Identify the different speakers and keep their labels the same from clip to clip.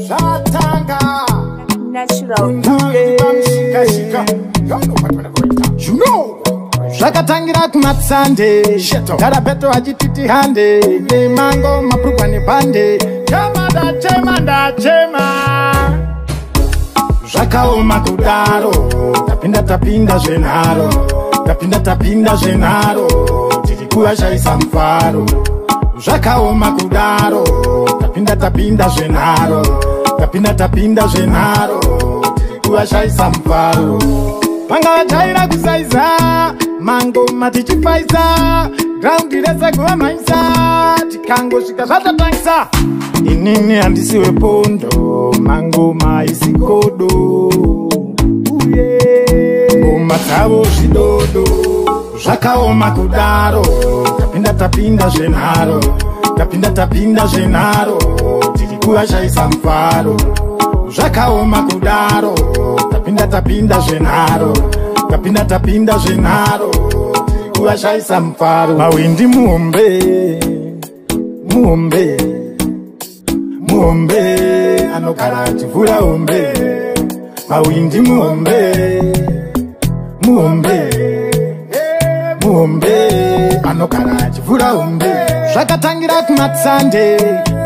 Speaker 1: Shatanga
Speaker 2: natural
Speaker 1: you know Shakatangira kumatsande Garabeto ajititi hande Nemango maprupa nepande Chema Zvakaoma kudaro Tapinda zvenharo Tapinda zvenharo Tirikuva shaisa mfaro Zvakaoma kudaro Tapinda zvenharo Tapinda zvenharo Tirikuva shaisa mfaro Vanga vajaira kusaiza Mango matichipaiza Ground rese kuva maisa Tikango shika zvatatangisa Inini handisiwe pondo Mango maisikodo Ngoma dzavo zvidodo Zvakaoma kudaro Tapinda zvenharo Tapinda zvenharo Tirikuva shaisa mfaro Zvakaoma kudaro Tapinda zvenharo Tapinda zvenharo Tirikuva shaisa mfaro Mawindi muombe anogara achivhura hombe Mawindi muombe anogara achivhura hombe Zvakatangira kumatsande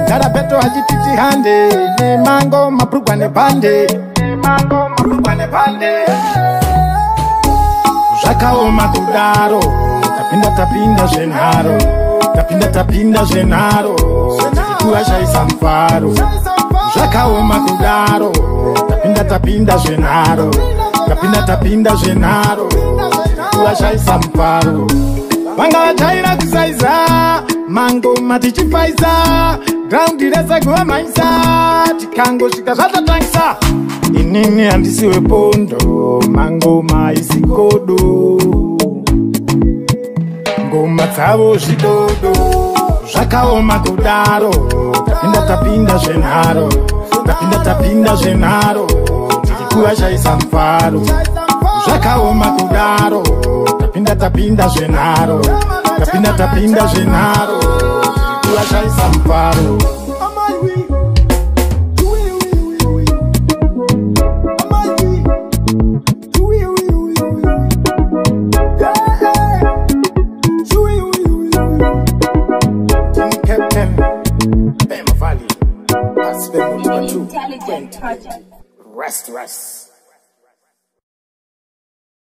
Speaker 1: Garabeto achititi hande Nemango mapurwa nepande Zvakaoma kudaro Tapinda zvenharo Tapinda zvenharo Tirikuva shaisa mfaro Zvakaoma kudaro Tapinda zvenharo Tapinda zvenharo Tirikuva shaisa mfaro Vanga vajaira kusaiza Mango matichipaiza Ground rese kuva maisa Tikango shika zvatatangisa Inini handisiwe pondo Mango maisikodo Ngoma dzavo zvidodo Zvakaoma kudaro Tapinda zvenharo Tapinda zvenharo Tirikuva shaisa mfaro Zvakaoma kudaro Tapinda zvenharo Tapinda zvenharo Tirikuva shaisa mfaro
Speaker 2: intelligent project.
Speaker 1: Rest.